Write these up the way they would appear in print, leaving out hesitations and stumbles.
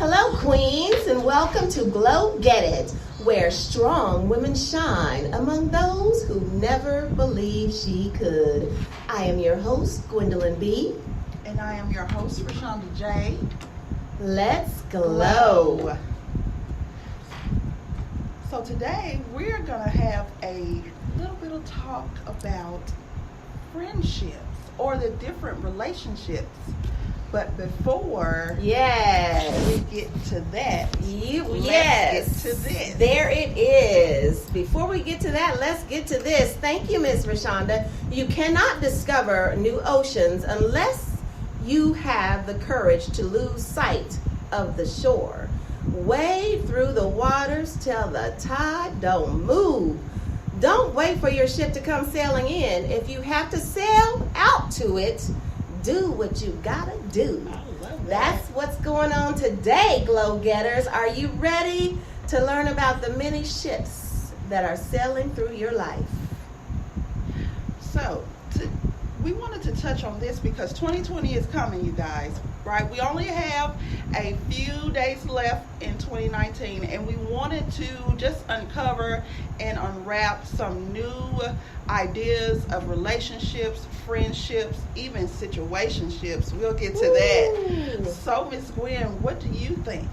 Hello, queens, and welcome to Glow Get It, where strong women shine among those who never believed she could. I am your host, Gwendolyn B. And I am your host, Rashonda J. Let's glow. So today we're going to have a little bit of talk about friendships or the different relationships. But before we get to that, let's get to this. There it is. Before we get to that, let's get to this. Thank you, Miss Rashonda. You cannot discover new oceans unless you have the courage to lose sight of the shore. Wade through the waters till the tide don't move. Don't wait for your ship to come sailing in. If you have to sail out to it, do what you gotta do. That's what's going on today, Glow Getters. Are you ready to learn about the many ships that are sailing through your life? So, we wanted to touch on this because 2020 is coming, you guys, right? We only have a few days left in 2019, and we wanted to just uncover and unwrap some new ideas of relationships, friendships, even situationships. We'll get to that. So, Miss Gwen, what do you think?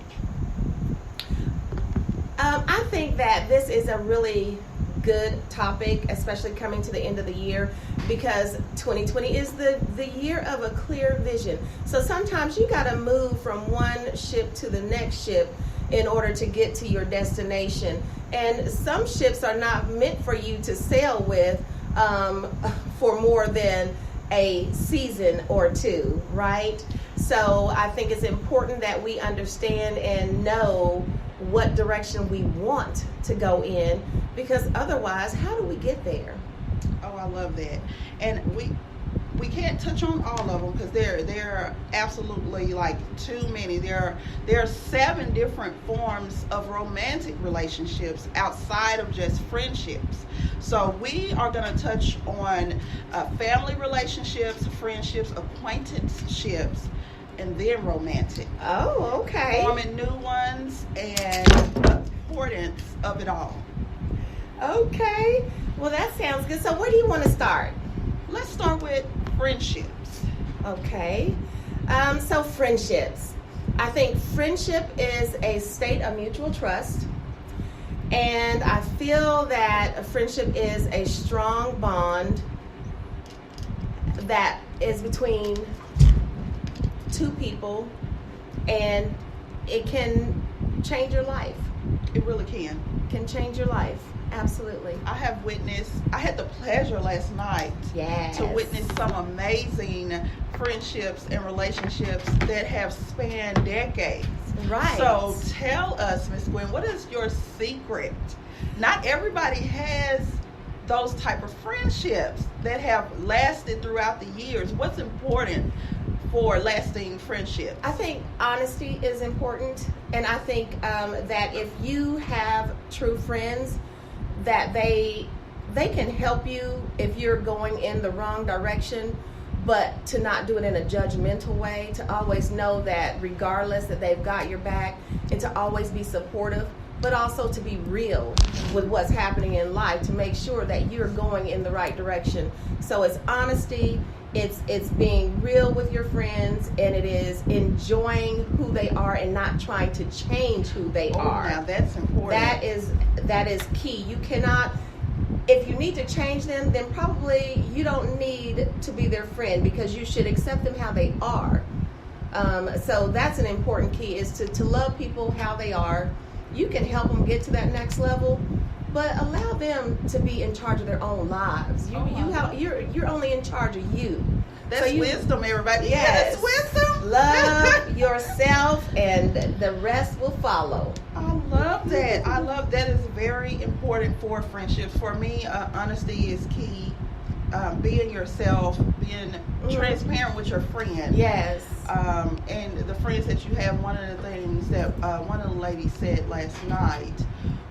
I think that this is a really good topic, especially coming to the end of the year, because 2020 is the year of a clear vision. So sometimes you got to move from one ship to the next ship in order to get to your destination. And some ships are not meant for you to sail with for more than a season or two, right? So I think it's important that we understand and know what direction we want to go in, because otherwise, how do we get there? Oh, I love that. And we can't touch on all of them because there are absolutely like too many. There are 7 different forms of romantic relationships outside of just friendships. So we are going to touch on family relationships, friendships, acquaintanceships, and then romantic. Oh, okay. Forming new ones and the importance of it all. Okay. Well, that sounds good. So where do you want to start? Let's start with friendships. Okay. So friendships. I think friendship is a state of mutual trust. And I feel that a friendship is a strong bond that is between two people, and it can change your life. It really can. Can change your life. Absolutely. I had the pleasure last night to witness some amazing friendships and relationships that have spanned decades. Right. So tell us, Miss Gwen, what is your secret? Not everybody has those type of friendships that have lasted throughout the years. What's important for lasting friendship? I think honesty is important, and I think that if you have true friends, that they can help you if you're going in the wrong direction, but to not do it in a judgmental way, to always know that regardless that they've got your back, and to always be supportive, but also to be real with what's happening in life, to make sure that you're going in the right direction. So it's honesty, it's being real with your friends, and it is enjoying who they are and not trying to change who they are. Now that's important. That is key. You cannot, if you need to change them, then probably you don't need to be their friend, because you should accept them how they are. So that's an important key, is to love people how they are. You can help them get to that next level, but allow them to be in charge of their own lives. You're only in charge of you. That's wisdom, everybody. Yes. Yeah, that's wisdom. Love yourself, and the rest will follow. I love that. That is very important for friendships. For me, honesty is key. Being yourself, being transparent with your friend. Yes. And the friends that you have, one of the things that one of the ladies said last night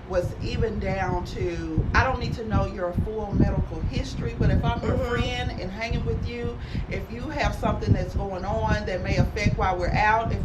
was even down to, I don't need to know your full medical history, but if I'm your friend and hanging with you, if you have something that's going on that may affect while we're out, if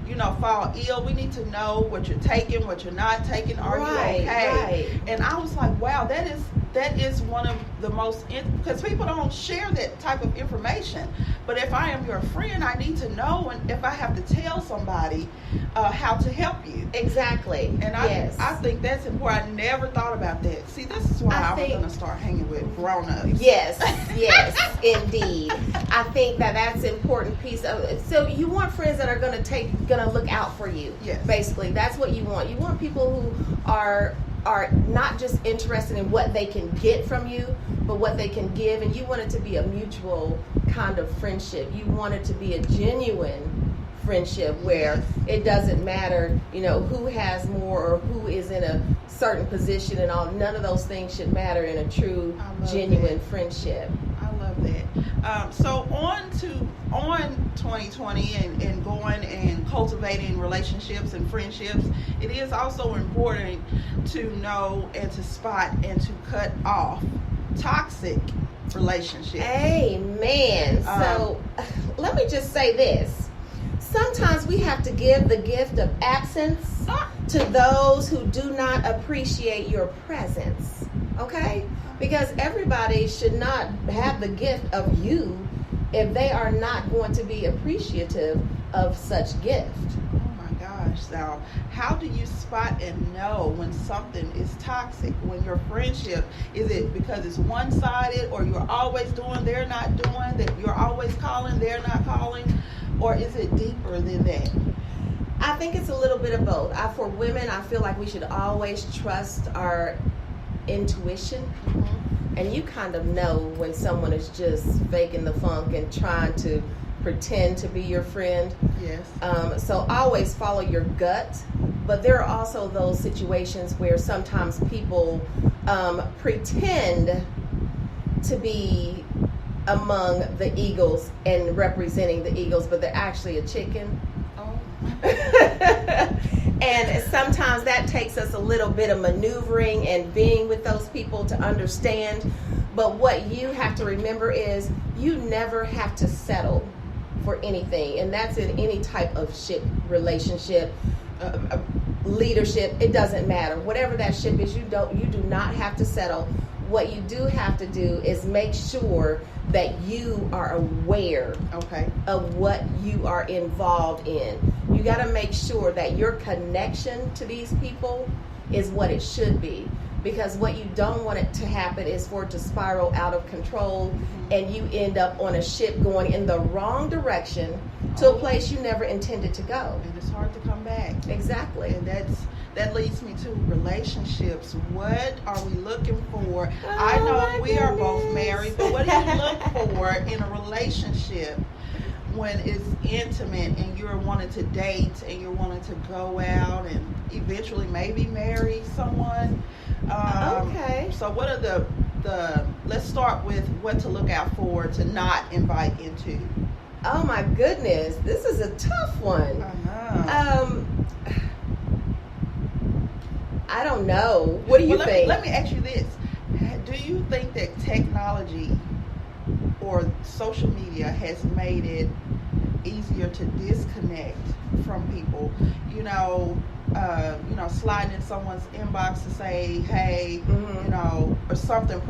you fall ill, we need to know what you're taking, what you're not taking. Are you okay? Right. And I was like, wow, that is one of the most, because people don't share that type of information. But if I am your friend, I need to know, and if I have to tell somebody how to help you. Exactly. And I think that's important. I never thought about that. See, this is why I was going to start hanging with grown-ups. Yes, indeed. I think that's an important piece of it. So you want friends that are going to look out for you. Yes. Basically, that's what you want. You want people who are not just interested in what they can get from you, but what they can give. And you want it to be a mutual kind of friendship. You want it to be a genuine friendship where it doesn't matter, who has more or who is in a certain position and all. None of those things should matter in a true, genuine friendship. I love that. So on 2020 and going and cultivating relationships and friendships, it is also important to know and to spot and to cut off toxic relationships. Amen. So let me just say this. Sometimes we have to give the gift of absence to those who do not appreciate your presence. Okay? Because everybody should not have the gift of you if they are not going to be appreciative of such gift. Oh my gosh. Now, how do you spot and know when something is toxic? When your friendship, is it because it's one-sided, or you're always doing, they're not doing, that you're always calling, they're not calling? Or is it deeper than that? I think it's a little bit of both. For women, I feel like we should always trust our intuition. Mm-hmm. And you kind of know when someone is just faking the funk and trying to pretend to be your friend. Yes. So always follow your gut. But there are also those situations where sometimes people pretend to be among the eagles and representing the eagles, but they're actually a chicken. Oh. And sometimes that takes us a little bit of maneuvering and being with those people to understand. But what you have to remember is you never have to settle for anything, and that's in any type of relationship, leadership. It doesn't matter. Whatever that ship is, you do not have to settle. What you do have to do is make sure that you are aware of what you are involved in. You got to make sure that your connection to these people is what it should be. Because what you don't want it to happen is for it to spiral out of control, and you end up on a ship going in the wrong direction to a place you never intended to go. And it's hard to come back. Exactly. And that leads me to relationships. What are we looking for? I know we are both married, but what do you look for in a relationship when it's intimate and you're wanting to date and you're wanting to go out and eventually maybe marry someone? So what are the let's start with what to look out for to not invite into. Oh my goodness, this is a tough one. I don't know. What do you think? Let me ask you this. Do you think that technology or social media has made it easier to disconnect from people? Sliding in someone's inbox to say, hey, or something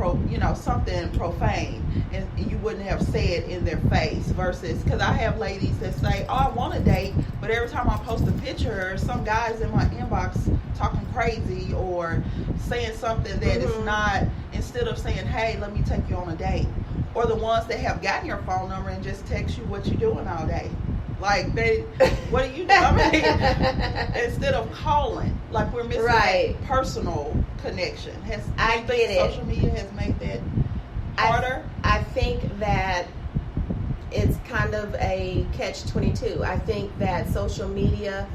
something profane, and you wouldn't have said in their face, versus, because I have ladies that say, oh, I want to date, but every time I post a picture, some guy's in my inbox talking crazy or saying something that is not, instead of saying, hey, let me take you on a date. Or the ones that have gotten your phone number and just text you what you're doing all day. Like, what are you doing? Instead of calling, like we're missing that personal connection. Social media has made that harder? I think that it's kind of a catch-22. I think that social media,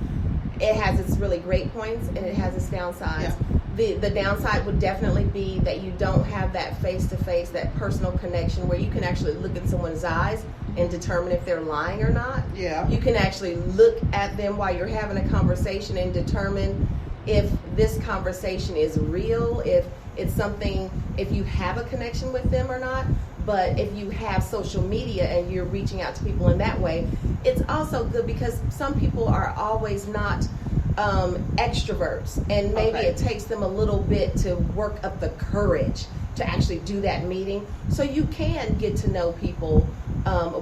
it has its really great points and it has its downsides. Yeah. The downside would definitely be that you don't have that face-to-face, that personal connection where you can actually look in someone's eyes and determine if they're lying or not. Yeah. You can actually look at them while you're having a conversation and determine if this conversation is real, if it's something, if you have a connection with them or not. But if you have social media and you're reaching out to people in that way, it's also good because some people are always not extroverts, and maybe Okay. it takes them a little bit to work up the courage to actually do that meeting. So you can get to know people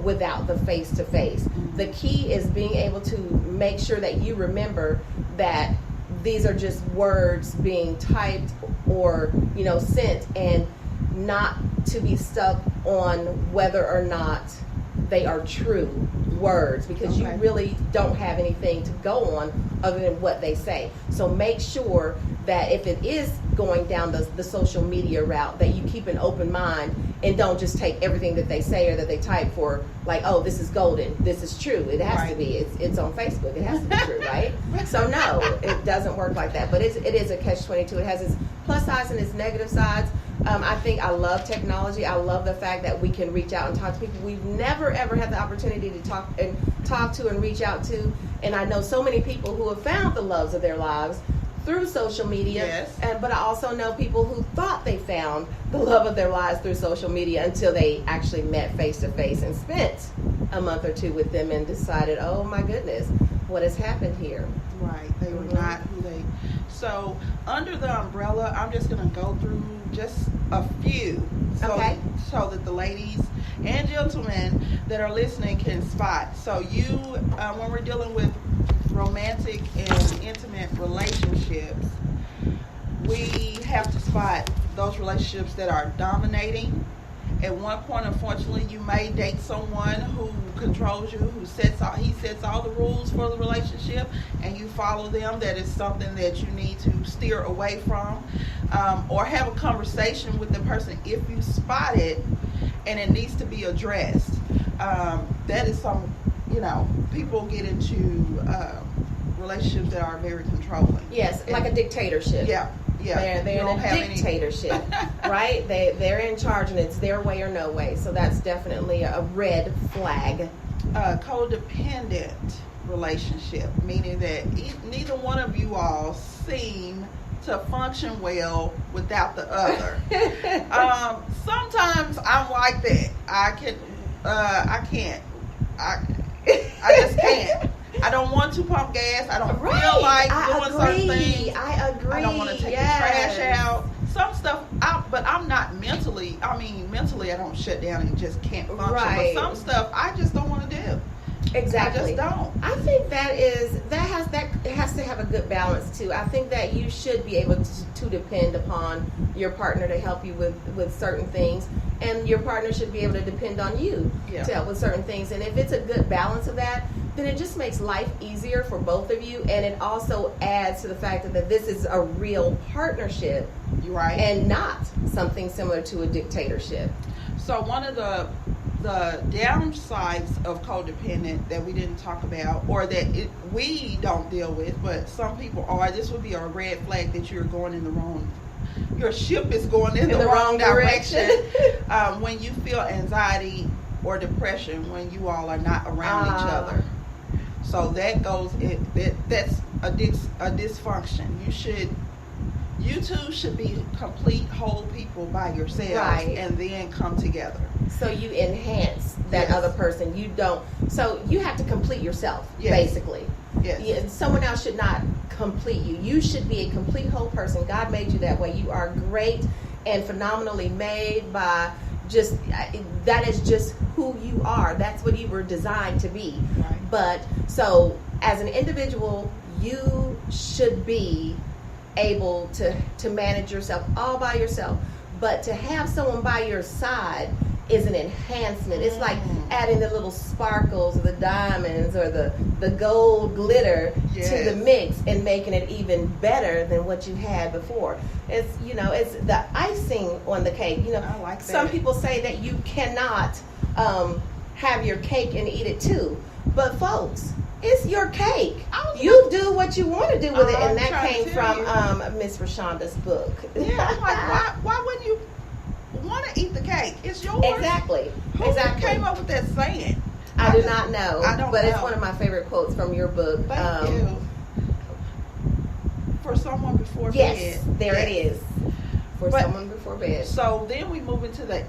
without the face-to-face. The key is being able to make sure that you remember that these are just words being typed or sent, and not to be stuck on whether or not they are true words, because you Okay. really don't have anything to go on other than what they say. So make sure that if it is going down the social media route, that you keep an open mind and don't just take everything that they say or that they type for like, oh, this is golden, this is true, it has to Right. be, it's on Facebook, it has to be true, right? So no, it doesn't work like that. But it is a catch-22. It has its plus sides and its negative sides. I think I love technology. I love the fact that we can reach out and talk to people we've never ever had the opportunity to talk to and reach out to. And I know so many people who have found the loves of their lives through social media. Yes. But I also know people who thought they found the love of their lives through social media until they actually met face to face and spent a month or two with them and decided, oh my goodness, what has happened here? Right. They were Mhm. not who they. So under the umbrella, I'm just going to go through just a few, Okay. so that the ladies and gentlemen that are listening can spot. So you, when we're dealing with romantic and intimate relationships, we have to spot those relationships that are dominating. At one point, unfortunately, you may date someone who controls you, who sets all the rules for the relationship, and you follow them. That is something that you need to steer away from, or have a conversation with the person if you spot it, and it needs to be addressed. That is people get into relationships that are very controlling. Yes, like a dictatorship. Yeah. They're You in don't a have any- dictatorship, right? They're in charge, and it's their way or no way. So that's definitely a red flag. Codependent relationship, meaning that neither one of you all seem to function well without the other. Sometimes I'm like that. I just can't. I don't want to pump gas. I don't feel like doing certain things. I agree. I don't want to take yes. the trash out. Some stuff, but I'm not mentally. Mentally, I don't shut down and just can't function. Right. But some stuff, I just don't want to do. Exactly. I just don't. I think it has to have a good balance too. I think that you should be able to depend upon your partner to help you with certain things, and your partner should be able to depend on you Yeah. to help with certain things. And if it's a good balance of that, then it just makes life easier for both of you, and it also adds to the fact that this is a real partnership You're right. and not something similar to a dictatorship. So one of the downsides of codependent that we didn't talk about, or that we don't deal with, but some people are, this would be a red flag that you're going in the wrong, your ship is going in the wrong direction. When you feel anxiety or depression when you all are not around each other. So that that's a dysfunction. You two should be complete whole people by yourselves, Right. and then come together. So you enhance that Yes. other person. You don't. So you have to complete yourself, Yes. basically. Yes. Yeah, someone else should not complete you. You should be a complete whole person. God made you that way. You are great and phenomenally made by that is just who you are. That's what you were designed to be. Right. But so as an individual, you should be able to manage yourself all by yourself. But to have someone by your side is an enhancement. It's like adding the little sparkles or the diamonds or the gold glitter to Yes. the mix and making it even better than what you had before. It's it's the icing on the cake. I like that. Some people say that you cannot have your cake and eat it too. But folks, it's your cake. You do what you want to do with it, and that trying came to tell from Miss Rashonda's book. Yeah, I'm like, why wouldn't you want to eat the cake? It's yours. Exactly. Who Exactly. came up with that saying? I do not know. I don't but it's know. one of my favorite quotes from your book. Thank you. For someone before Yes, bed. there it is. For But- someone before bed. So then we move into the